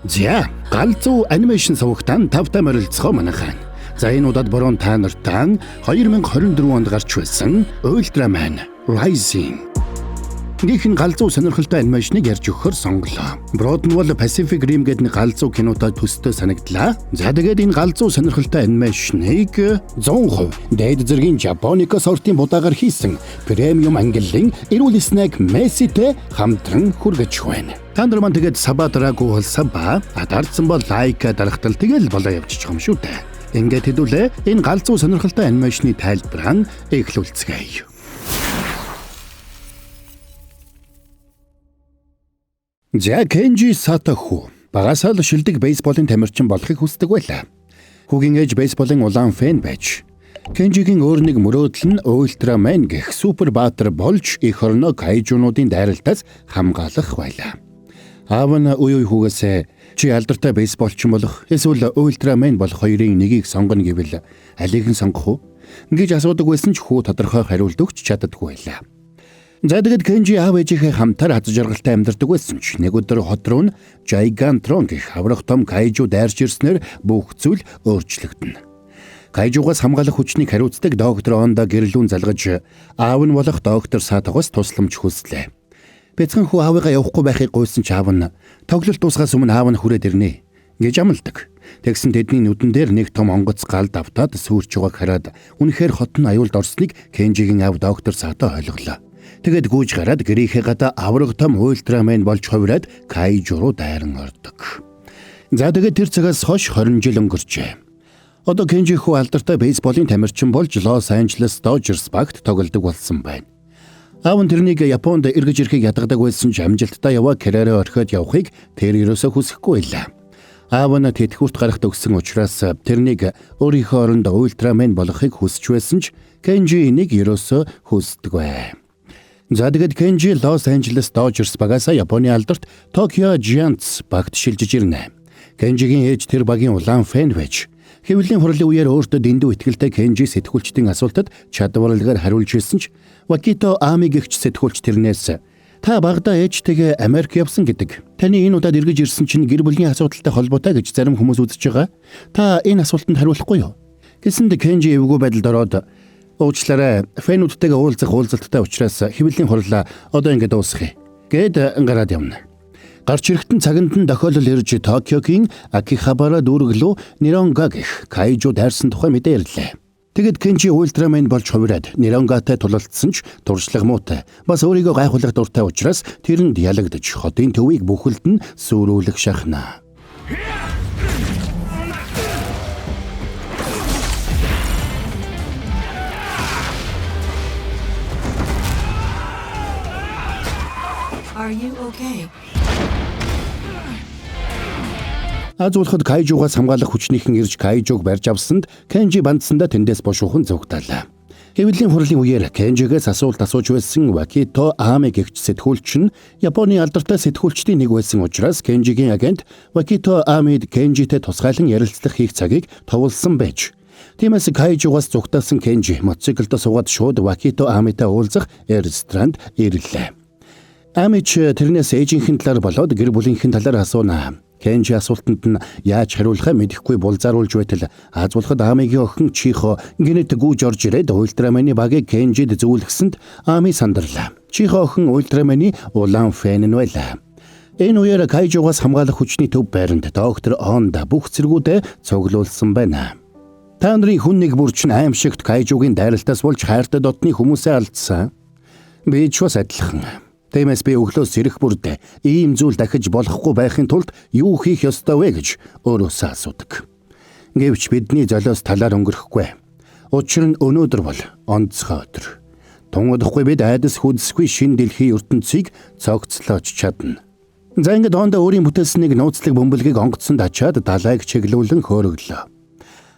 За, галзуу анимашн сувагтан тавтай морилцгоо манайхан. За энэ удаад борон та нартай 2024 онд гарч байсан Ultraman Rising нэгэн галзуу сонирхолтой анимашныг ярьж өгөхөөр сонголоо. Бродн бол Pacific Rim гэдэг нэг галзуу кинотой төстэй санагдлаа. За тэгээд энэ галзуу сонирхолтой анимашныг 100% дээд зэргийн Japonica сортын будаагаар хийсэн премиум ангиллын эрүүл снэк Messi-тэй хамтран хүргэж байна. Тандар маань тэгээд сабадраагүй болсон ба адардсан бол лайка дарахтал тэгэл болоо явчих юм шүү дээ. Ингээд хэдүүлээ энэ галзуу сонирхолтой анимашны тайлбараа эхлүүлцгээе. За Кенжи Сатоху багасаа л шилдэг бейсболын тамирчин болохыг хүсдэг байлаа. Хүүгийн ээж бейсболын улаан фэн байж Кенжигийн өөр нэг мөрөөдөл нь Ultraman гэх супер баатар болж эх орноо кайжунуудын дайралтаас хамгаалах байлаа. Аав нь үе хүүгээсээ чи алдартай бейсболчин болох эсвэл Ultraman болох хоёрын нэгийг сонгоно гэвэл алийг нь сонгох уу гэж асуудаг байсан ч хүү тодорхой хариулт өгч чаддаггүй байлаа. За тэгээд Кенжи аав ээжийнхээ хамтар аз жаргалтай амьдардаг байсан ч нэг өдөр хот руу нь Gigantron гэх аврах том кайжу дайрч ирснээр бүх зүйл өөрчлөгдөнө. Кайжугаас хамгаалах хүчнийг хариуцдаг доктор Онда гэрлүүн залгаж аав нь болох доктор Сатогоос тусламж хүслээ. Бяцхан хүү аавыгаа явахгүй байхыг гуйсан ч аав нь тоглолт дуусгаас өмнө аав нь хүрээд ирнэ гэж амлдаг. Тэгсэн тэдний нүдэн дээр нэг том онгоц гал давтаад сүрч байгааг хараад үнэхээр хот нь аюулд орсныг Кенжигийн аав доктор Сато ойлголоо. Тэгээд гүйж гараад гэрийнхээ гадаа авраг том Ultraman болж хувираад кайжу руу дайран ордог. За тэгээд тэр цагаас хойш 20 жил өнгөрчээ. Одоо Кенжи хүү алдартай бейсболын тамирчин болж Лос Анжелес Dodgers багт тоглодог болсон байна. Аав нь тэрнийг Японд эргэж ирэхийг ядгадаг байсан ч амжилттай яваа карьераа орхиод явахыг тэр ерөөсөө хүсэхгүй байлаа. Аав нь тэтгэврт гарах төгссөн учраас тэрнийг өөрийнхөө оронд Ultraman болохыг хүсэж байсан ч Кенжи энийг ерөөсөө хүсдэггүй. За тэгээд Кенжи Лос Анжелес Dodgers багаасаа Японы алдарт Tokyo Giants багт шилжиж ирнэ. Кенжигийн ээж тэр багийн улаан фэн байж хэвлэлийн хурлын үеэр өөртөө дэндүү итгэлтэй Кенжи сэтгүүлчдийн асуултад чадварлагаар хариулж ирсэн ч Wakito Ami гэгч сэтгүүлч тэрнээс та багада ээжтэйгээ Америк явсан гэдэг. Таны энэ удаад эргэж ирсэн чинь гэр бүлийн асуудалтай холбоотой гэж зарим хүмүүс үзэж байгаа. Та энэ асуултанд хариулахгүй юу? Гэсэнд Кенжи эвгүй байдалд ороод уучлаарай, фэнүүдтэйгээ уулзалттай учраас хэвлэлийн хурлаа одоо ингэ дуусгая гэд гараад явна. Гарч ирэхтэн цаганд нь тохиолдол ирж Токиогийн Акихабара дүүрэг рүү Ниронга гэх кайжу дайрсан тухай мэдээ ирлээ. Тэгэд Кенжи Ultraman болж хувираад Ниронгатай тулалдсан ч туршлага муутай. Бас өөрийгөө гайхуулах дуртай учраас тэрэнд ялагдаж хотын төвийг бүхэлд нь сүрүүлэх шахна. Are you okay? Азуулахад кайжугаас хамгаалах хүчнийхэн ирж кайжуг барьж авсанд Кенжи бандсандаа тэндээс бошуухан зүгтаалаа. Хэвлэлийн хурлын үеэр Кенжигээс асуулт асууж байсан Wakito Ami гэгч сэтгүүлч нь Японы алдартай сэтгүүлчдийн нэг байсан учраас Кенжигийн агент Wakito Amид Кенжитэй тусгайлан ярилцлага хийх цагийг товолсон байж. Тиймээс кайжугаас зүгтаасан Кенжи мотоциклд суугаад шууд Wakito Amитай уулзах ресторанд ирлээ. Амич тэрнээс ээжийнхэн талаар болоод гэр бүлийнхэн талаар асууна. Кенжи асуултанд нь яаж хариулахаа мэдэхгүй булзааруулж байтал азуулахад Амигийн охин Чихо гинэт гүйж орж ирээд Ultraman-ы багийг Кенжид зөвлөсөнд Ами сандарлаа. Чихо охин Ultraman-ы улаан фэн нь байлаа. Энэ үеэр кайжугаас хамгаалах хүчний төв байранд доктор Онда бүх зэргүүдээ цуглуулсан байна. Та нарын хүн нэг бүрч нь аимшигт кайжугийн дайралтаас болж хайртай дотны хүмүүсээ алдсан. Би ч бас адилхан. Тиймээс би өглөөс сэрэх бүрдээ ийм зүйл дахиж болохгүй байхын тулд юу хийх ёстой вэ гэж өөрөөсөө асуудаг. Гэвч бидний золиос талаар өнгөрөхгүй. Учир нь өнөөдөр бол онцгой өдөр. Тунгадахгүй бид айдас хүнсгүй шин дэлхийн ертөнцийг цогцлооч чадна. За ингээд Онда өөрийн бүтээсэн нэг нууцлаг бөмбөлгийг онгоцсонд ачаад далайг чиглүүлэн хөөрөглөө.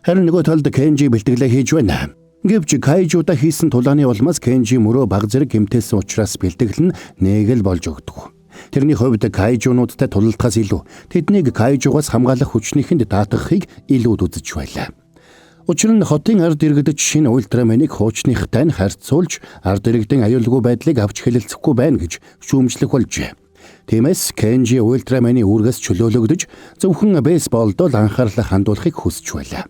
Харин нөгөө талд Кенжи бэлтгэлээ хийж байна. Гэвч кайжуда хийсэн тулааны улмаас Кенжи мөрөө баг зэрэг гэмтээсэн учраас бэлтгэл нь нэг л болж өгдөг. Тэрний хувьд кайжунуудтай тулалдахаас илүү тэднийг кайжугаас хамгаалах хүчнийхэнд даатгахыг илүүд үзэж байлаа. Учир нь хотын ард иргэдэд шинэ Ultraman-ыг хуучныхтай нь харьцуулж ард иргэдийн аюулгүй байдлыг авч хэлэлцэхгүй байна гэж шүүмжлэх болжээ. Тиймээс Кенжи Ультраманы үүргээс чөлөөлөгдөж зөвхөн бейсболд л анхаарлаа хандуулахыг хүсэж байлаа.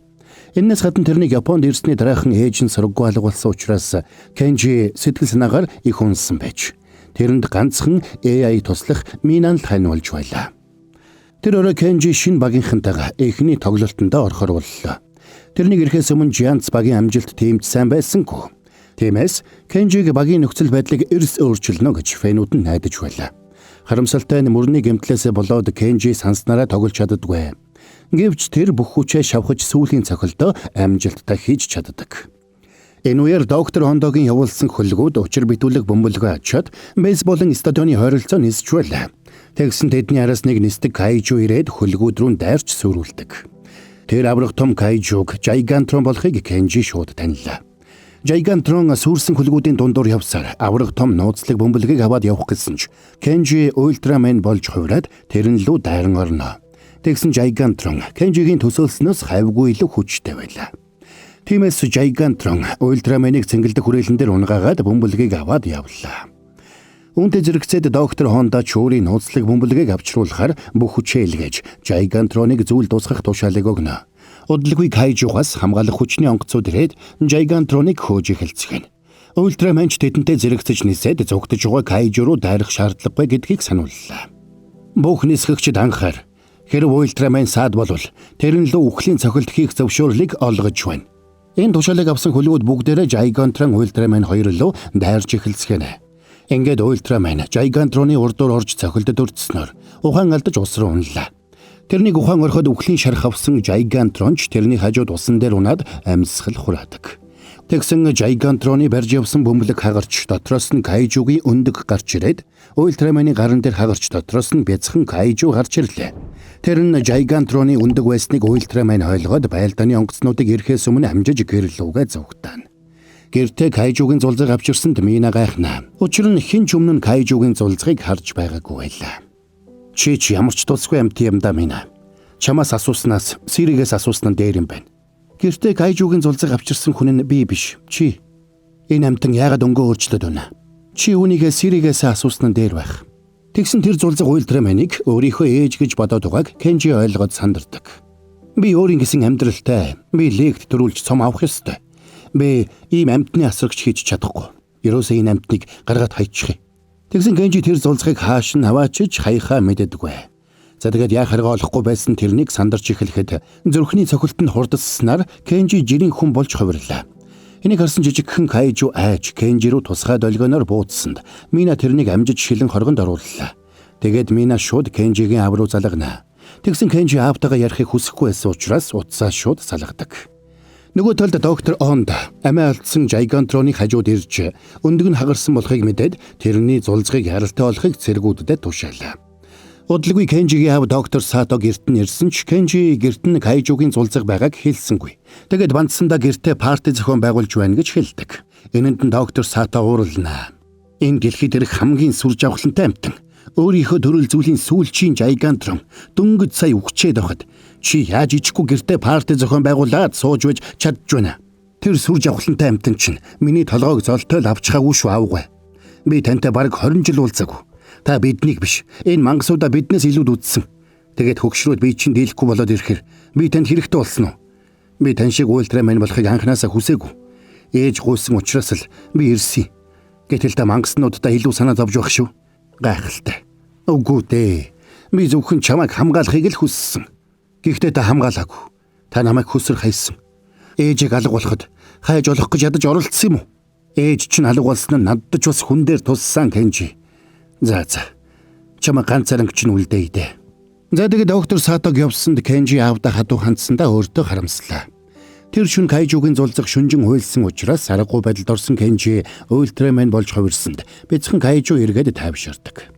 Энэс гадна тэрнийг Японд ирсний дараахан ээж нь сургуу алга болсон учраас Кенжи сэтгэл санаагаар их унсан байж тэрэнд ганцхан AI туслах Минан л хануулж байлаа. Тэр өрөө Кенжи шинэ багийнхантайгаа эхний тоглолтондоо орохор боллоо. Тэрнийг ирэхээс өмнө Giants багийн амжилт тэмд сайн байсангүй. Тиймээс Кенжиг багийн нөхцөл байдлыг эрс өөрчилнө гэж фэнүүд нь найдаж байлаа. Харамсалтай нь мөрний гэмтлээсээ болоод Кенжи санснараа тоглож чаддаггүй. Гэвч тэр бүх хүчээ шавхаж сүүлийн цохилдоо амжилттай хийж чаддаг. Энэ үеэр доктор Хондогийн явуулсан хөлгүүд учир битүүлэг бөмбөлгөө ачаад бейсболын стадионы ойролцоо нисч байлаа. Тэгсэн тэдний араас нэг нисдэг кайжу ирээд хөлгүүд рүү дайрч сүрүүлдэг. Тэр аврах том кайжуг Gigantrон болохыг Кенжи шууд танилаа. Gigantrон сүрсэн хөлгүүдийн дундуур явсаар аврах том нууцлаг бөмбөлгийг аваад явах гэсэн ч Кенжи Ультрамен болж хувираад тэрэн лүү дайран орно. Тэгсэн Gigantrон Кенжигийн төсөөлснөөс хайвгүй илүү хүчтэй байлаа. Тиймээс Gigantrон Ультраменыг цэнгэлдэх хүрээлэн дээр унгаагаад бөмбөлгийг аваад явлаа. Үүнтэй зэрэгцээд доктор Хонда чүүрийн нууцлаг бөмбөлгийг авчруулахаар бүх хүчээ илгээж Gigantроныг зүйл дуусгах тушаалыг өгнө. Удалгүй кайжугаас хамгаалах хүчний онгоцууд ирээд Gigantроныг хөөж эхэлцгэн. Ультраменч тэдэнтэй зэрэгцэж нисээд зүгтж байгаа кайжу руу дайрах шаардлагагүй гэдгийг санууллаа. Бүх нисгэгчд анхаар хэрв Ультрамен саад болвол тэр нь лөө үхлийн цохилт хийх зөвшөөрлийг олгож байна. Энэ тушаалыг авсан хөлгүүд бүгдээрээ Gigantrон Ультрамен хоёр лөө дайрч эхэлцгэнэ. Ингээд Ультрамен Gigantроны урдуур орж цохилдод өртснөөр ухаан алдаж ус руу унлаа. Тэрнийг ухаан орхиод үхлийн шарх авсан Gigantronч тэрний хажууд усан дээр унаад амьсгал хураадаг. Тэгсэн Gigantроны барьж явсан бөмбөлөг хагарч дотроос нь кайжугийн өндөг гарч ирээд Ультраманы гаран дээр хагарч дотроос нь бяцхан кайжу гарч ирлээ. Тэр нь Gigantроны өндөг байсныг Ультраман ойлгоод байлдааны онгоцнуудыг ирэхээс өмнө амжиж гэрлүүгээ зүгтаана. Гэртээ кайжугийн зулцыг авчирсанд Мина гайхнаа. Учир нь хэн ч өмнө нь кайжугийн зулцыг харж байгаагүй байлаа. Чи ямар ч тусгүй амт юм да Мина. Чамаас асууснаас Сиригээс асуусан нь дээр юм байна. Гэртээ кайжугийн зулцыг авчирсан хүн нь би биш. Чи. Энэ амтан яагаад өнгөө өөрчлөд байна? Чи үүнийгээ Сиригээс асуусан нь дээр байх. Тэгсэн тэр зулцыг Ультраманыг өөрийнхөө ээж гэж бодоод байгааг Кенжи ойлгоод сандардаг. Би өөрийн гэсэн амьдралтай. Би легт төрүүлж цом авах ёстой. Би ийм амтны асрагч хийж чадахгүй. Ерөөсөө энэ амтныг гаргаад хайчих. Тэгсэн Кенжи тэр зулцгийг хааш нь хаваачиж хаяхаа мэддэггүй. За тэгээд яахаргаа олохгүй байсан тэрнийг сандарч эхлэхэд зүрхний цохилт нь хурдсснаар Кенжи жирийн хүн болж хувирлаа. Энийг харсан жижигхэн кайжу айж Кенжи рүү тусгаад олгоноор буудсанд Мина тэрнийг амжиж шилэн хоргонд орууллаа. Тэгээд Мина шууд Кенжигийн аав руу залгана. Тэгсэн Кенжи аавтайгаа ярихыг хүсэхгүй байсан учраас утсаа шууд салгадаг. Нөгөө талд доктор Онда амиа алдсан Gigantроныг хажууд ирж өндөг нь хагарсан болохыг мэдээд тэрний зулцгийг яралтай олохыг цэргүүдэд тушаалаа. Удалгүй Кенжигийн аав доктор Сато гэрт нь ирсэн ч Кенжи гэрт нь кайжугийн зулцэг байгааг хэлсэнгүй. Тэгээд бандсандаа гэртээ парти зохион байгуулж байна гэж хэлдэг. Энэнд нь доктор Сато уурлнаа. Энэ дэлхийд ирэх хамгийн сүр жавхлантай амтан. Өөрийнхөө төрөл зүйлийн сүүлчийн Gigantrон дөнгөж сая үхчээд байхад чи яаж ичгүй гэртээ парти зохион байгуулад сууж байж чадж байна. Тэр сүр жавхлантай амтан чинь миний толгойг золтой л авчихаагүй шүү аавгүй. Би тантай бараг 20 жил уулзаагүй. Та биднийг биш энэ мангасуудаа биднээс илүүд үдсэн. Тэгээд хөгшрүүд би чинь дийлэхгүй болоод ирэхээр би танд хэрэгтэй болсон уу? Би тань шиг Ультраман болохыг анханасаа хүсээгүй. Ээж гуйсан учраас л би ирсэн. Гэтэл та мангаснуудаа илүү санаа зовж байх шүү. Гайхалтай. Үгүй дээ. Би зөвхөн чамайг хамгаалахыг л хүссэн. Гэхдээ та хамгаалаагүй. Та намайг хөсөр хайсан. Ээжийг алга болоход хайж олох гэж ядаж оролцсон юм уу? Ээж чинь алга болсон нь надад ч бас хүн дээр туссан Кенжи. За. Чамаа ганцаараа чинь үлдээе дээ. За тэгээд доктор Сатог явсанд Кенжи аавда хадуу хандсандаа өөртөө харамслаа. Тэр шүн кайжугийн зулцэг шүнжин хуйлсан учраас аргагүй байдалд орсон Кенжи Ультраман болж хувирсанд бяцхан кайжу эргээд тайвширдаг.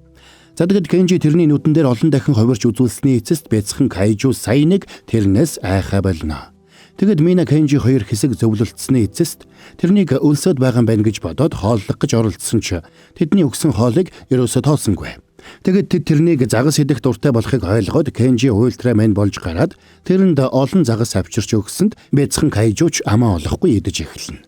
За тэгээд Кенжи тэрний нүдэн дээр олон дахин хувирч үзүүлсний эцэст бяцхан кайжу саяныг тэрнээс айхаа болно. Тэгэд Мина Кенжи хоёр хэсэг зөвлөлдсөний эцэст тэрнийг өлсөд байгаа юм байна гэж бодоод хооллох гэж оролдсон ч тэдний өгсөн хоолыг ерөөсө тоосонгүй. Тэгэд тэд тэрнийг загас идэх дуртай болохыг ойлгоод Кенжи Ультраман болж гараад тэрэнд олон загас авчирч өгсөнд бяцхан кайжууч амаа олохгүй идэж эхэлнэ.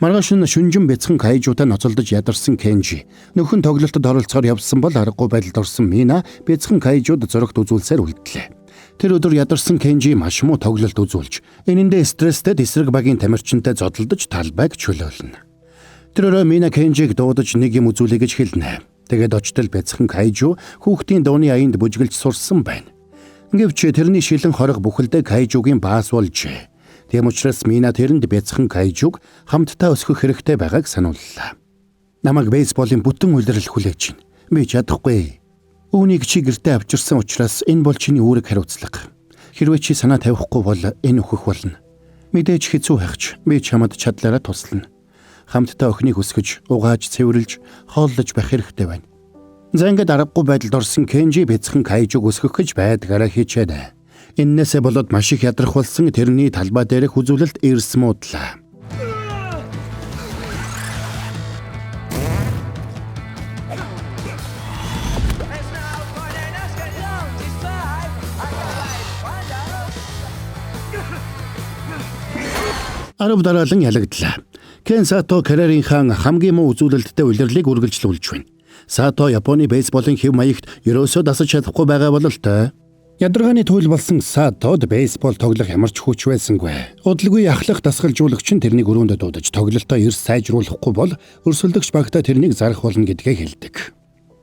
Маргааш нь шүнжин бяцхан кайжуудаа ноцолдож ядарсан Кенжи нөхөн тоглолтод оролцохоор явсан бол аргагүй байдалд орсон Мина бяцхан кайжууд зөрөгт үзүүлсээр үлдлээ. Тэр өдөр ядарсан Кенжи маш муу тоглолт үзүүлж энэндээ стресстэй эсрэг багийн тамирчинтай зодтолдож талбайг чөлөөлнө. Тэр өрөө Мина Кенжиг дуудаж нэг юм үзүүлэе гэж хэлнэ. Тэгээд очтол бяцхан кайжу хүүхдийн дууны аянд бүжгэлж сурсан байна. Гэвч тэрний шилэн хорог бүхэлдээ кайжугийн баас болжээ. Тийм учраас Мина тэрэнд бяцхан кайжуг хамтдаа өсгөх хэрэгтэй байгааг санууллаа. Намайг бейсболын бүтэн үйлрэл хүлээж байна. Би чадахгүй. Үүнийг чи гэртээ авчирсан учраас энэ бол чиний үүрэг хариуцлага. Хэрвээ чи санаа тавихгүй бол энэ өөхөх болно. Мэдээж хэцүү хайхч би чамд чадлаараа туслана. Хамтдаа охиныг өсгөж, угааж, цэвэрлж, хооллож байх хэрэгтэй байна. За ингээд аргагүй байдалд орсон Кенжи бяцхан кайжуг өсгөх гэж байдгаараа хичээд. Иннээсээ болоод маш их ядрах болсон тэрний талбай дээрх үзүүлэлт эрс муудлаа. Арав дараалан ялагдлаа. Кен Сато карьерийнхаа хамгийн муу үзүүлэлттэй улирлыг үргэлжлүүлж байна. Сато Японы бейсболын хэв маягт ерөөсөө дасаж чадахгүй байгаа бол л тоо. Ядаргааны туйл болсон Сатод бейсбол тоглох ямар ч хүч байсангүй. Удалгүй ахлах дасгалжуулагч нь тэрнийг өрөөндө дуудаж тоглолтоо эрс сайжруулахгүй бол өрсөлдөгч багтаа тэрнийг зарах болно гэдгээ хэлдэг.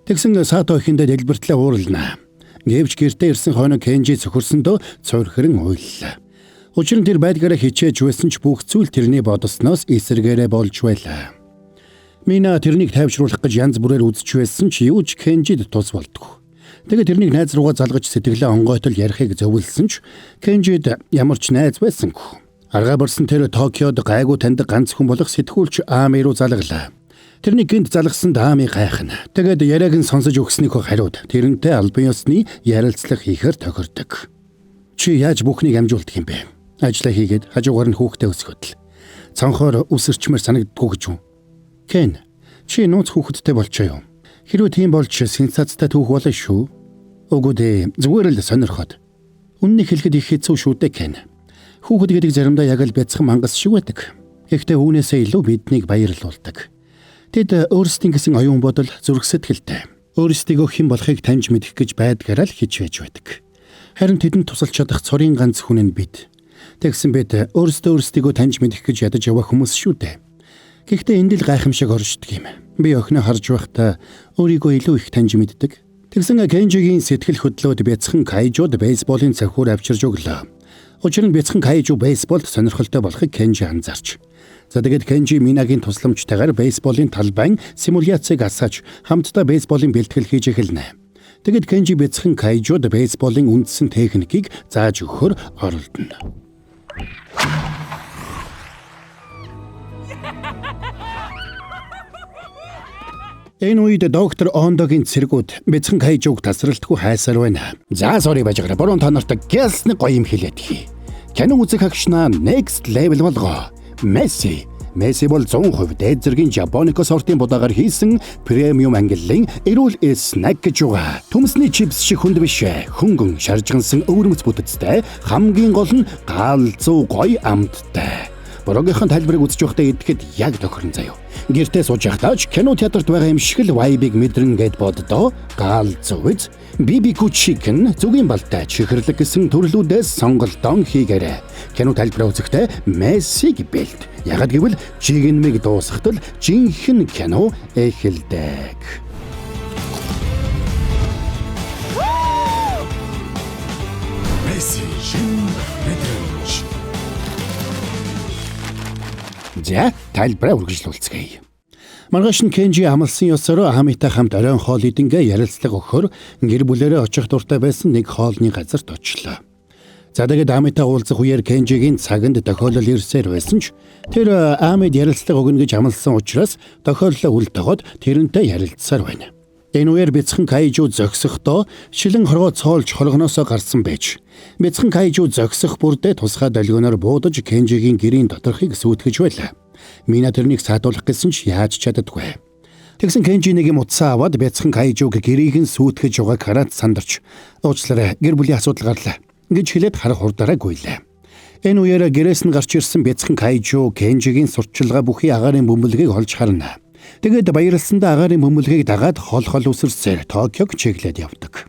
Тэгсэн Сато ихэндээ дэлбэртлээ уурална. Гэвч гэртээ ирсэн хойно Кенжи цөхөрсөндөө цорхирэн уйллаа. Учир нь тэр байдгаараа хичээж байсан ч бүх зүйл тэрний бодсноос эсэргээрээ болж байлаа. Мина тэрнийг тайвшруулах гэж янз бүрээр үзэж байсан ч юу ч Кенжид тус болдгоо. Тэгээд тэрнийг найз руугаа залгаж сэтгэлээ онгойтол ярихыг зөвлөсөн ч Кенжид ямар ч найз байсангүй. Аргаа барсан тэр Токиод гайгүй таньдаг ганц хүн болох сэтгүүлч Ами руу залглаа. Тэрний гинт залгасан Ами гайхна. Тэгээд яриаг нь сонсож өгснийхөө хариуд тэрнтэй албан ёсны ярилцлага хийхээр тохирдог. Чи яаж бүхнийг амжуулдаг юм бэ? Ажлаа хийгээд хажуугаар нь хүүхдээ өсгөдөл. Цонхоор үсэрчмээр санагддгүй гэж юу? Кен, чи нууц хүүхэдтэй болчихё юу? Хэрвээ тийм болж сенсацтай түүх болно шүү. Үгүй дээ, зүгээр л сонирхоод. Үннийг хэлэхэд их хэцүү шүү дээ Кен. Хүүхэд гэдэг заримдаа яг л бяцхан мангас шиг байдаг. Гэхдээ үүнээсээ илүү биднийг баярлуулдаг. Тэд өөрсдийн гэсэн оюун бодол, зүрх сэтгэлтэй. Өөрсдийгөө хэн болохыг таньж мэдэх гэж байдгаараа л хичээж байдаг. Харин тэдэнд тусалж чадах цорын ганц хүн нь бид. Тэгсэн бид өөрсдийгөө таньж мэдэх гэж ядаж явах хүмүүс шүү дээ. Гэхдээ энд л гайхамшиг оршдог юм. Би охиноо харж байхдаа өөрийгөө илүү их таньж мэддэг. Тэгсэн Кенжигийн сэтгэл хөдлөөд бяцхан кайжууд бейсболын цахиур авчирж өглөө. Учир нь бяцхан кайжу бейсболд сонирхолтой болохыг Кенжи анзаарч. За тэгээд Кенжи Минагийн тусламжтайгаар бейсболын талбайн симуляцийг асааж хамтдаа бейсболын бэлтгэл хийж эхэлнэ. Тэгэд Кенжи бяцхан кайжууд бейсболын үндсэн техникийг зааж өгөхөөр оролдоно. Энэ үед доктор Ондогийн цэргүүд бяцхан кайжуг тасралтгүй хайсаар байна. За sorry бажгараа борон та нарт гялсны гоё юм хэлээд хий. Кино үзэх агшнаа next level болгоо. Месси бол 100% дээд зэргийн Жапонико сортын будаагаар хийсэн премиум ангиллын эрүүл снэк гэж байгаа. Төмсний чипс шиг хүнд биш. Хөнгөн шаржгансан өвөрмөц бүтэцтэй хамгийн гол нь галзуу гоё амттай. Борогийнхан тайлбарыг үзэж байхдаа идэхэд яг тохирно заяа. Гэртээ сууж байхдаа ч кино театрт байгаа юм шиг л vibe-ыг мэдрэн гэд боддоо галзууз BBQ chicken зүгийн балтай чихэрлэг гэсэн төрлүүдээс сонголтон хийгээрэй. Кино тайлбараа үзэхдээ Мессиг бэлт. Ягаад гэвэл чигнэмиг дуусгахтал жинхэнэ кино эхэлдэг. Месси шин мэдрэмж. За, тайлбараа үргэлжлүүлцгээе. Маргааш нь Кенжи амлсан ёсоор Амитай хамт оройн хоол идэнгээ ярилцлага өгөхөөр гэр бүлээрээ очих дуртай байсан нэг хоолны газарт очлоо. За тэгээд Амитай уулзах үеэр Кенжигийн цаганд тохиолдол ирсээр байсан ч тэр Амид ярилцлага өгнө гэж амласан учраас тохиоллоо үл тогоод тэрнтэй ярилцсаар байна. Энэ үеэр бяцхан кайжу зогсохдоо шилэн хоргоо цоолж хоргоноосоо гарсан байж бяцхан кайжу зогсох бүрдээ тусгай долгионоор буудаж Кенжигийн гэрийн доторхыг сүйтгэж байлаа. Мина тэрнийг саадуулах гэсэн ч яаж чаддаггүй. Тэгсэн Кенжи нэг юм утсаа аваад бяцхан кайжуг гэрийг нь сүйтгэж байгааг хараад сандарч уучлаарай гэр бүлийн асуудал гарлаа гэж хэлээд харах хурдаараа гуйлаа. Энэ үеэр гэрээс нь гарч ирсэн бяцхан Кайжу Кенжигийн сурталчилгаа бүхий агаарын бөмбөлгийг олж харна. Тэгээд баярлсандаа агаарын бөмбөлгийг дагаад хол үсэрсээр Токиог чиглээд явдаг.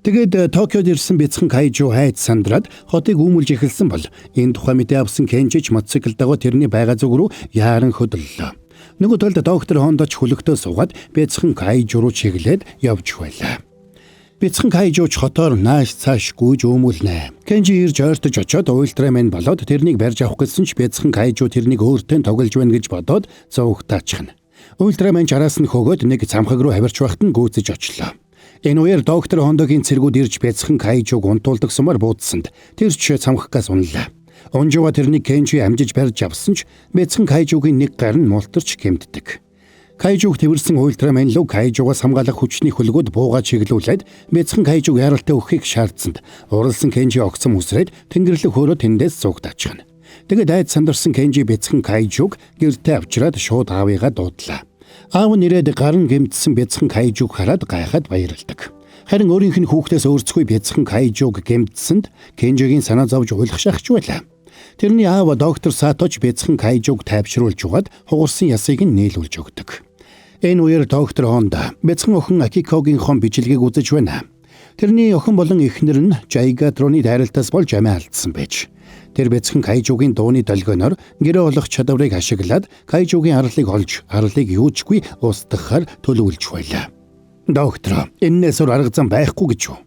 Тэгээд Токиод ирсэн бяцхан Кайжу хайд сандраад хотыг үүмэлж эхэлсэн бол энэ тухай мэдээ авсан Кенжи ч мотоцикл дагуу тэрний байгаа зүг рүү яаран хөдлөлөө. Нөгөө талд доктор Хондоч хөлөгтөө суугаад бяцхан Кайжу руу чиглээд явж байлаа. Бяцхан Кайжу ч хотоор нааш цааш гүйж өмүүлнэ. Кенжи ирж ойртож очоод Ультрамен болоод тэрнийг барьж авах гэсэн ч бяцхан Кайжу тэрнийг өөртөө тоглож байна гэж бодоод зовогтаачхна. Ультрамен араас нь хөгөөд нэг цамхаг руу хавирч байхад нь гүйцэж очлоо. Энэ үеэр доктор Хондогийн цэргүүд ирж бяцхан Кайжуг унтуулдаг сумаар буудсанд тэр ч цамхагаас унлаа. Унжууга тэрнийг Кенжи амжиж барьж авсан ч бяцхан Кайжугийн нэг гар нь мултарч гэмтдэг. Кайжуг тэрсэн Ультрамен лөө Кайжугаас хамгаалах хүчний хөлгүүд буугаа чиглүүлээд бяцхан Кайжуг яралтай өгөхийг шаардсанд уралсан Кенжи огцом үсрээд тэнгэрлэг хөөрөө тэндээс зугтаачихна. Тэгээд айд сандарсан Кенжи бяцхан Кайжуг гэртээ авчираад шууд аавыгаа дуудлаа. Аав нь ирээд гар нь гэмтсэн бяцхан Кайжуг хараад гайхаад баярлдаг. Харин өөрийнх нь хүүхдээс өөрсдөө бяцхан Кайжуг гэмтсэнд Кенжигийн санаа зовж уйлахшаахч байлаа. Тэрний аав доктор Саточ бяцхан Кайжуг тайвшруулж угаад хугарсан ясыг нь нийлүүлж өгдөг. Энэ үеэр доктор Хонда бяцхан охин Акикогийн хон бичлэгийг үзэж байна. Тэрний охин болон эхнэр нь Жайгатроны дайралтаас болж амиа алдсан байж. Тэр бяцхан Кайжугийн дууны долгионоор гэрээ олох чадварыг ашиглаад Кайжугийн арлыг олж арлыг юучгүй устгахаар төлөвлөж байлаа. Доктор, энээс өөр арга зам байхгүй гэж юу?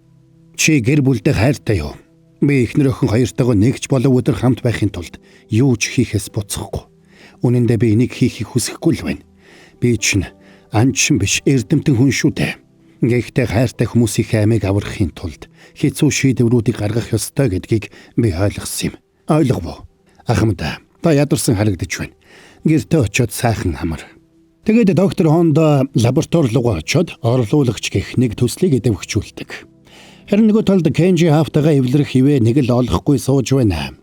Чи гэр бүлдээ хайртай юу? Би эхнэр охин хоёртойгоо нэгч болов өдөр хамт байхын тулд юу ч хийхээс буцахгүй. Үнэн дээр би энийг хийхийг хүсэхгүй л байна. Би чинь анчин биш эрдэмтэн хүн шүү дээ. Гэхдээ хайртай хүмүүсийн амийг аврахын тулд хэцүү шийдвэрүүдийг гаргах ёстой гэдгийг би ойлгосон юм. Ойлгов. Ахмадаа, та ядарсан харагдаж байна. Гэртээ очиод сайхан амар. Тэгээд доктор Хондо лаборатори руу очиод орлуулагч гэх нэг төслийг эдэвхжүүлдэг. Харин нөгөө талд Кенжи хаавтайгаа эвлэрэх хивээ нэг л олохгүй сууж байна.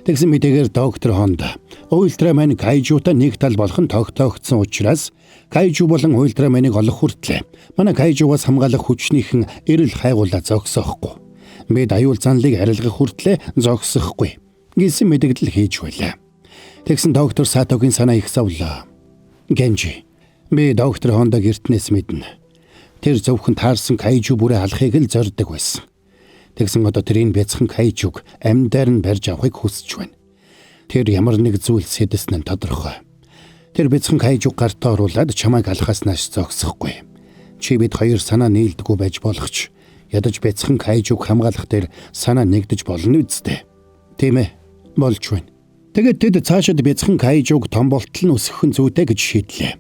Тэгсэн мэдээгээр доктор Хондо Ультрамен Кайжутай нэг тал болох нь тогтоогдсон учраас Кайжу болон Ультраменыг олох хүртлээр манай Кайжугаас хамгаалах хүчнийхэн эрэл хайгуулаа зогсоохгүй. Бид аюул занлыг арилгах хүртлээр зогсохгүй гэсэн мэдэгдэл хийж байлаа. Тэгсэн доктор Сатогийн санаа их зовлоо. Кенжи, би доктор Хондо гэртнээс мэднэ. Тэр зөвхөн таарсан Кайжу бүрээ алахыг л зорддог байсан. Тэгсэн одоо тэрийн бяцхан Кайжуг амьдаар нь барьж авахыг хүсэж байна. Тэр ямар нэг зүйл сэдэсэн нь тодорхой. Тэр бяцхан Кайжуг гартаа оруулаад чамайг алахаас нааш зогсохгүй. Чи бид хоёр санаа нийлдэггүй байж болох ч ядаж бяцхан Кайжуг хамгаалах дээр санаа нэгдэж болно үсттэй. Тийм ээ, болж байна. Тэгээд тэд цаашид бяцхан Кайжуг том болтол нь өсгөх зүйтэй гэж шийдлээ.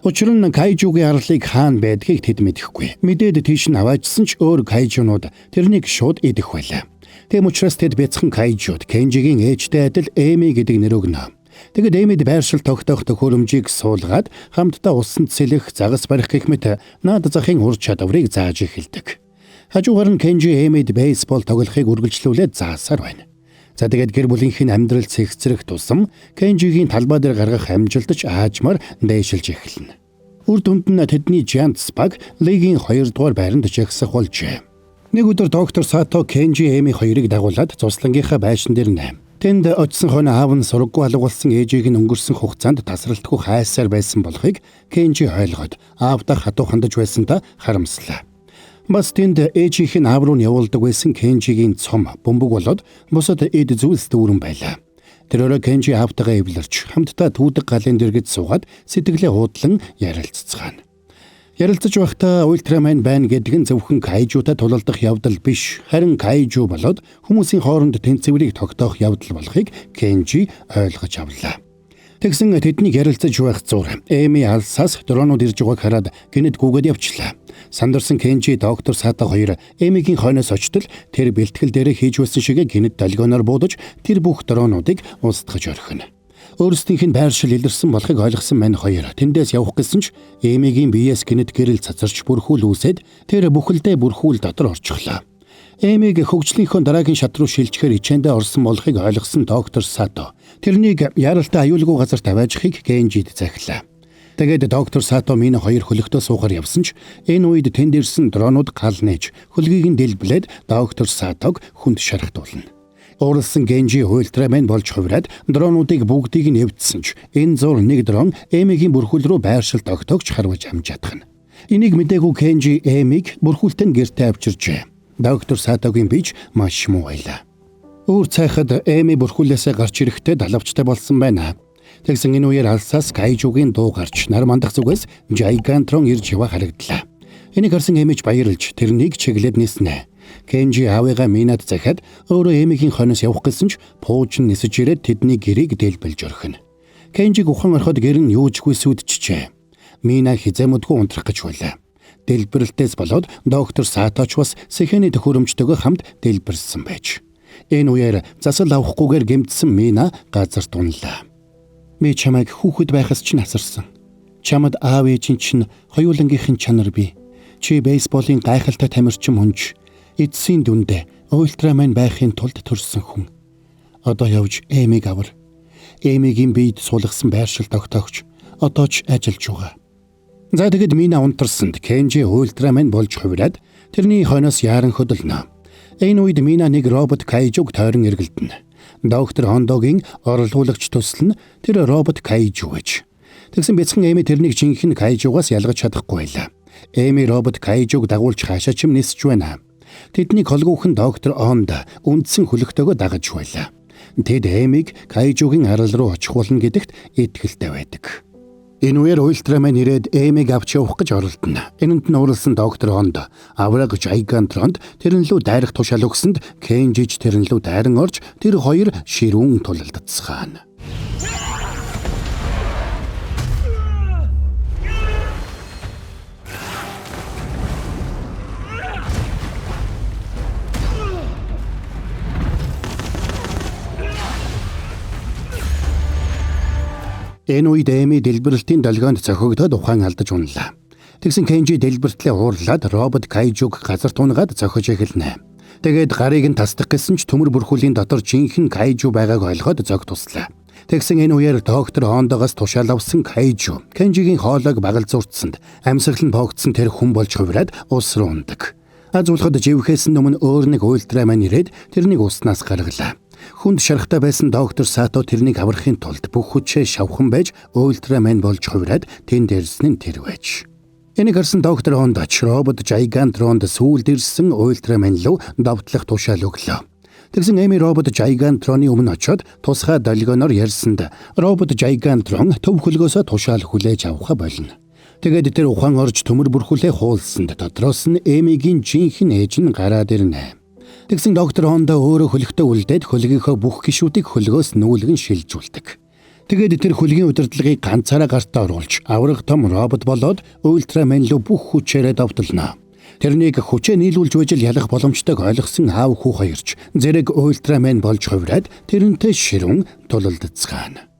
Учир нь Кайжугийн арлыг хаана байдгийг тэд мэдэхгүй. Мэдээд тийш нь аваачсан ч өөр Кайжунууд тэрнийг шууд идэх байлаа. Тэм учраас тэд бяцхан Кайжууд Кенжигийн ээжтэй адил Эми гэдэг нэр өгнө. Тэгэд Эмид байршил тогтоох төхөөрөмжийг суулгаад хамтдаа усанд сэлэх, загас барих гэх мэт наад захын ур чадварыг зааж эхэлдэг. Хажуугаар нь Кенжи Эмид бейсбол тоглохыг үргэлжлүүлээд заасаар байна. За тэгээд гэр бүлийнх нь амьдрал цэгцрэх тусам Кенжигийн талбай дээр гаргах амжилтч аажмаар дээшилж эхэлнэ. Үр дүнд нь тэдний Giants баг лигийн 2 дугаар байранд жагсах болжээ. Нэг өдөр доктор Сато Кенжи Эми хоёрыг дагуулад цуслангийнхаа байшин дээр нэм. Тэнд очисон хойно аав нь сургуу алга болсон ээжийг нь өнгөрсөн хугацаанд тасралтгүй хайсаар байсан болохыг Кенжи ойлгоод аавдаа хатуу хандаж байсантаа харамслаа. Бас тэнд ээжийнх нь аав руу явуулдаг байсан Кенжигийн цом бөмбөг болоод бусад эд зүйлс дүүрэн байлаа. Тэрөөрөө Кенжи аавтайгаа эвлэрч хамтдаа түүдэг галын дэргэд суугаад сэтгэлээ хуудлан ярилццгаана. Ярилцаж байхдаа Ультрамен байна гэдэг нь зөвхөн Кайжутай тулалдах явдал биш, харин Кайжу болоод хүмүүсийн хооронд тэнцвэрийг тогтоох явдал болохыг Кенжи ойлгож авлаа. Тэгсэн тэднийг ярилцаж байх зур Эми алсаас дронууд ирж байгааг хараад гинэд гүгээд явчлаа. Сандарсан Кенжи доктор Сато хоёр Эмигийн хойноос очтол тэр бэлтгэл дээрээ хийж байсан шигээ гинэд долгионоор буудаж тэр бүх дронуудыг устгаж орхино. Өөрсдийнх нь байршил илэрсэн болохыг ойлгосон мань хоёр тэндээс явах гэсэн ч Эмигийн биеэс гинэд гэрэл цацарч бүрхүүл үүсээд тэр бүхэлдээ бүрхүүл дотор орчихлоо. Эмиг хөгжлийнхөө дараагийн шат руу шилжихээр хичээндээ орсон болохыг ойлгосон доктор Сато тэрнийг яралтай аюулгүй газар тавиажихыг Кенжид захилаа. Тэгээд доктор Сато минь хоёр хөлөгтөө суухаар явсан ч энэ үед тэнд ирсэн дронууд гал нээж хөлгийг нь дэлбэлээд доктор Сатог хүнд шархтуулна. Уралсан Кенжи ультрамен болж хувираад дронуудыг бүгдийг нь эвдсэн ч энэ зур нэг дрон Эмигийн бүрхүүл рүү байршилт огтогч харваж амж чадах нь. Энийг мэдээгүй Кенжи Эмиг бүрхүүлтэй нь гэртээ авчирчээ. Доктор Сатогийн бич маш муу байлаа. Өөр цайхад Эми бүрхүүлээсээ гарч ирэхдээ далавчтай болсон байна. Тэгсэн энэ үеэр алсаас Кайжугийн дуу гарч нар мандах зүгээс Жайгантрон ирж яваа харагдлаа. Энийг харсан Эмиж баярлж тэрнийг чиглээд ниснэ. Кенжи аавыгаа Минад захиад өөрөө Эмигийн хойноос явах гэсэн ч пууж нисэж ирээд тэдний гэрийг дэлбэлж орхино. Кенжиг ухаан ороход гэр нь юужгүй сүдчихжээ. Мина хизэмэдгүй унтрах гэж байлаа. Дэлбэрэлтээс болоод доктор Саточ бас сэхэний төхөөрөмжтэйгээ хамт дэлбэрсэн байж. Энэ үеэр засал авахгүйгээр гэмтсэн Мина газар тунлаа. Би чамайг хүүхэд байхаас ч насарсан. Чамд аав ээжийн чинь хоёулангийнхэн чанар бий. Чи бейсболын гайхалтай тамирчин хүнч. Эцсийн дүндээ ультрамен байхын тулд төрсөн хүн. Одоо явж Эмиг авар. Эмигийн биед суулгасан байршилт огтоогч одоо ч ажиллаж байгаа. За тэгэд Мина унтарсанд Кенжи ультрамен болж хувираад тэрний хойноос яаран хөдөлнө. Энэ үед Мина нэг робот Кайжуг тойрон эргэлдэнэ. Доктор Хондогийн орлуулагч төсөл нь тэр робот Кайжу гэж. Тэгсэн бяцхан Эми тэрнийг жинхэнэ Кайжугаас ялгаж чадахгүй байлаа. Эми робот Кайжуг дагуулж хаашаа ч нисэж байна. Тэдний холгүйхэн доктор Онда үндсэн хөлөгтэйгөө дагаж байлаа. Тэд Эмиг Кайжугийн арал руу очих болно гэдэгт итгэлтэй байдаг. Энэ үеэр ультрамен ирээд Эмиг авч явах гэж оролдоно. Энэнд нь уралсан доктор Онда авраг Жайгантронд тэрнлүү дайрах тушаал өгсөнд Кенжиж тэрнлүү дайран орж тэр хоёр ширүүн тулалдацгаана. Энэ үед Эми дэлбэрэлтийн долгионд зохигдоод ухаан алдаж унлаа. Тэгсэн Кенжи дэлбэртлээ уурлаад робот Кайжуг газар тунгаад зохиж эхэлнэ. Тэгээд гарыг нь тасдах гэсэн ч төмөр бүрхүүлийн дотор жинхэнэ Кайжу байгааг ойлгоод зог туслаа. Тэгсэн энэ үеэр доктор Хондогоос тушаал авсан Кайжу Кенжигийн хоолойг багал зурцсанд амьсгал нь боогдсон тэр хүн болж хувираад ус руу ундаг. Аз улхад живхээс өмнө өөр нэг ультрамен ирээд тэрнийг уснаас гаргалаа. Хүнд шарахтай байсан доктор Сато тэрнийг аврахын тулд бүх хүчээ шавхан байж ультрамен болж хувираад тэнд ирсэн нь тэр байж. Энийг харсан доктор Хондоч робот Жайгантронд сүүлд ирсэн ультрамен руу давтлах тушаал өглөө. Тэгсэн Эми робот Жайгантроны өмнө очиод тусгай долгионоор ярьсанд робот Жайгантрон төв хөлгөөсөө тушаал хүлээж авах болно. Тэгээд тэр ухаан орж төмөр бүрхүүлээ хуулсанд дотроос нь Эмигийн жинхэнэ ээж нь гараад ирнэ. Тэгсэн доктор Хондо өөрөө хөлөгтөө үлдээд хөлгийнхөө бүх гишүүдийг хөлгөөс нүүлгэн шилжүүлдэг. Тэгээд тэр хөлгийн удирдлагыг ганцаараа гартаа оруулж авраг том робот болоод ультрамен руу бүх хүчээрээ давтална. Тэрнийг хүчээ нийлүүлж байж л ялах боломжтойг ойлгосон аав хүү хоёрч зэрэг ультрамен болж хувираад тэрнтэй ширүүн тулалдацгаана.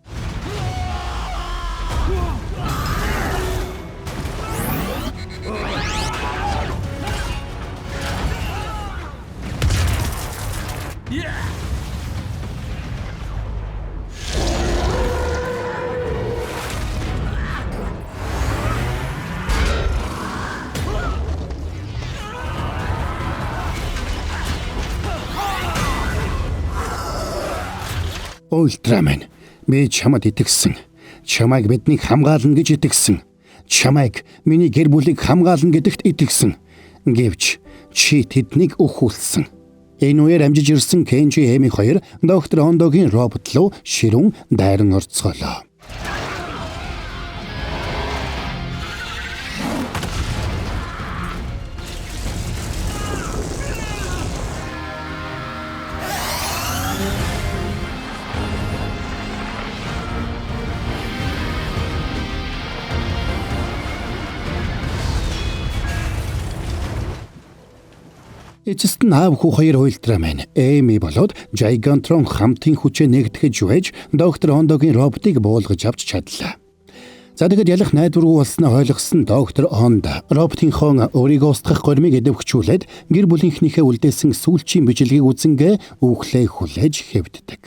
Ультрамен, би чамд итгэсэн. Чамайг биднийг хамгаална гэж итгэсэн. Чамайг миний гэр бүлийг хамгаална гэдэгт итгэсэн. Гэвч чи тэднийг өхүүлсэн. Энэ үеэр амжиж ирсэн Кенжи Эми хоёр доктор Хондогийн робот руу ширүүн дайран орцгоолоо. Эцэст нь аав хүү хоёр ультрамен Эми болоод Жайгантрон хамтын хүчээ нэгтгэж байж доктор Хондогийн роботыг буулгаж авч чадлаа. За тэгэд ялах найдваргүй болсноо ойлгосон доктор Хондо роботынхон өөрийгөө устгах гормыг эдэвхжүүлээд гэр бүлийнхнийхээ үлдээсэн сүүлчийн бичлэгийг үзэнгээ үхлээ хүлээж хэвддэг.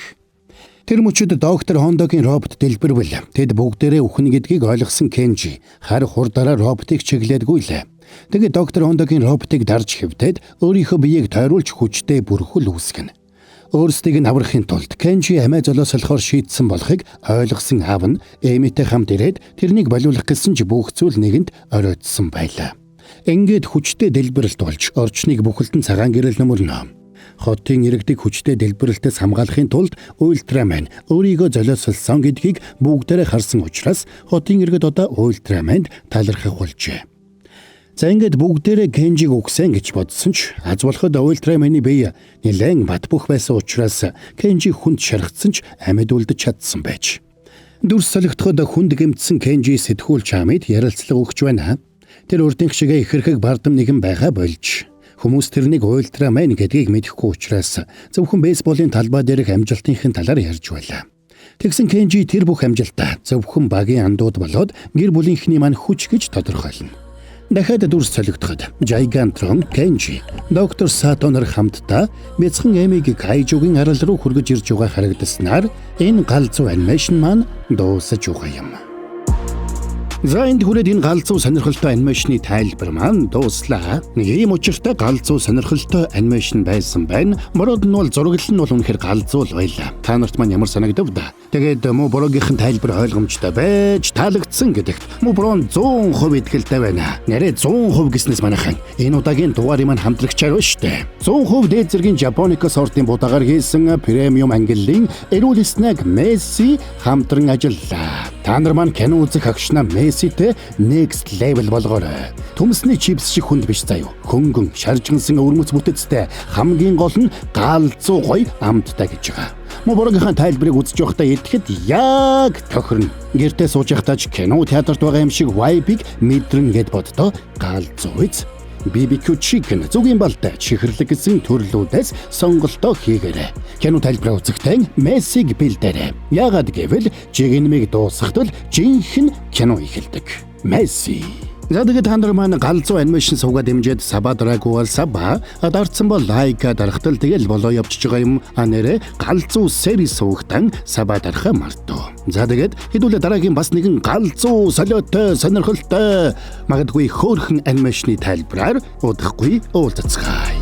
Тэр мөчөд доктор Хондогийн робот дэлбэрвэл тэд бүгдээрээ үхнэ гэдгийг ойлгосон Кенжи хар хурдаараа роботыг чиглээдгүй лээ. Тэгээд доктор Хондогийн роботыг дарж хэвдээд өөрийнхөө биеийг тойруулж хүчтэй бүрхүүл үүсгэнэ. Өөрсдийг нь аврахын тулд Кенжи амиа золиослохоор шийдсэн болохыг ойлгосон аав нь Эмитэй хамт ирээд тэрнийг болиулах гэсэн ч бүх зүйл нэгэнд оройтсон байлаа. Ингээд хүчтэй дэлбэрэлт болж орчныг бүхэлдэн цагаан гэрэл нөмөрнө. Хотын иргэдэг хүчтэй дэлбэрэлтээс хамгаалахын тулд Ультрамен өөрийгөө золиослсон гэдгийг бүгдээрээ харсан учраас хотын иргэд одоо Ультраманд талархах болжээ. За ингээд бүгдээрээ Кенжиг үгсэн гэж бодсон ч аз болоход Ультраманы бие нэлээд бат бөх байсан учраас Кенжи хүнд шаргацсан ч амьд үлдэж чадсан байж. Дүрс солигдоход хүнд гэмтсэн Кенжи сэтгүүл чамид ярилцлага өгч байна. Тэр урдынх шигээ ихэрхэг бардам нэгэн байгаа болж. Хүмүүс тэрнийг Ультрамен гэдгийг мэдэхгүй учраас зөвхөн бейсболын талбай дээрх амжилтынхын талаар ярьж байлаа. Тэгсэн Кенжи тэр бүх амжилтаа зөвхөн багийн андууд болоод гэр бүлийнхний мань хүч гэж тодорхойлно. Дахиад дүрс солигдоход Gigantrон, Кенжи, доктор Сатонор хамтдаа бяцхан Эмиг Кайжугийн арал руу хүргэж ирж байгаа харагдаснаар энэ галзуу анимашн маань дуусаж байгаа юм. За энд хүрээд энэ галзуу сонирхолтой анимашны тайлбар маань дууслаа. Нэг ийм учиртай галзуу сонирхолтой анимашн байсан байна. Бороод нь бол зураглал нь бол үнэхээр галзуу байлаа. Та нарт маань ямар санагдав да? Тэгээд муу борогийнхэн тайлбар ойлгомжтой байж таалагдсан гэдэгт муу борон 100% итгэлтэй байна. Нэрээ 100% гэснээс манайхан энэ удаагийн дугаарыг маань хамтрагчаар байна штэ. 100% дээд зэргийн Japonica сортын будаагаар хийсэн премиум ангиллын эрүүл снэг Месси хамтран ажиллаа. Та нар маань кино үзэх агшнаа Месситэй next level болгоорой. Төмсний чипс шиг хүнд биш заяа. Хөнгөн шаржгансан өвөрмөц бүтэцтэй хамгийн гол нь галзуу гоё амттай гэж байгаа. Муу борогийнхаа тайлбарыг үзэж байхдаа идэхэд яг тохирно. Гэртээ сууж байхдаа ч кино театрт байгаа юм шиг vibe-ийг мэдрэн гэд боддоо галзуу биз. BBQ chicken зүгийн балтай чихэрлэг гэсэн төрлүүдээс сонголтоо хийгээрэй. Кино тайлбараа үзэхдээ Мессиг бэлдээрэй. Яагаад гэвэл жигнэмиг дуусгахдаа жинхэнэ кино эхэлдэг. Месси. За тэгээд та нар маань галзуу анимашн суугаад дэмжиж саба дараагүй бол саба дарцсан бол лайка дарахтал тэгэл болоо явчихж байгаа юм. Нэрээ галзуу сери суугтан саба дарахаа мартуу. За тэгээд хэдүүлээ дараагийн бас нэгэн галзуу солиотой сонирхолтой магадгүй хөөрхөн анимашны тайлбараар удахгүй уулзцгаая.